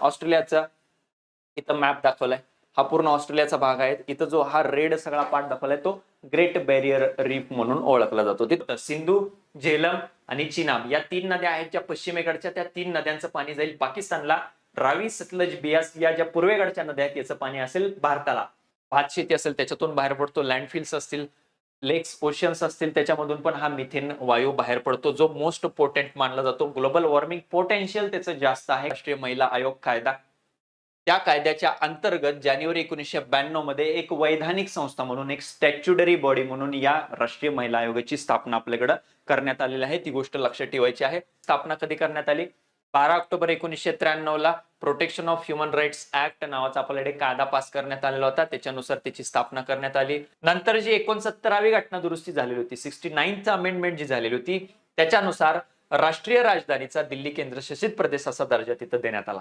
ऑस्ट्रेलियाचा इथं मॅप दाखवलाय, हा पूर्ण ऑस्ट्रेलियाचा भाग आहे. इथं जो हा रेड सगळा पार्ट दाखवलाय तो ग्रेट बॅरियर रीफ म्हणून ओळखला जातो. तिथं सिंधू, झेलम आणि चिनाब या 3 नद्या आहेत ज्या पश्चिमेकडच्या. त्या 3 नद्यांचं पाणी जाईल पाकिस्तानला. रावी, सतलज, बियास या ज्या पूर्वेकडच्या नद्या आहेत याचं पाणी असेल भारताला. भात शेती असेल त्याच्यातून बाहेर पडतो, लँडफिल्स असतील, लेक्स, ओशियन्स असतील त्याच्यामधून पण हा मिथेन वायू बाहेर पडतो, जो मोस्ट पोटेंट मानला जातो. ग्लोबल वॉर्मिंग पोटेन्शियल त्याचं जास्त आहे. राष्ट्रीय महिला आयोग कायदा, त्या कायद्याच्या अंतर्गत जानेवारी 1992 मध्ये एक वैधानिक संस्था म्हणून, एक स्टॅच्युटरी बॉडी म्हणून या राष्ट्रीय महिला आयोगाची स्थापना आपल्याकडे करण्यात आलेली आहे. ती गोष्ट लक्षात ठेवायची आहे. स्थापना कधी करण्यात आली? 12 ऑक्टोबर 1993 ला protection of human rights act नावाचा आपल्याकडे कायदा पास करण्यात आलेला होता. त्याच्यानुसार त्याची स्थापना करण्यात आली. नंतर जी 69वी घटना दुरुस्ती झालेली होती, 69th अमेंडमेंट जी झालेली होती, त्याच्यानुसार राष्ट्रीय राजधानीचा दिल्ली केंद्रशासित प्रदेश असा दर्जा तिथं देण्यात आला.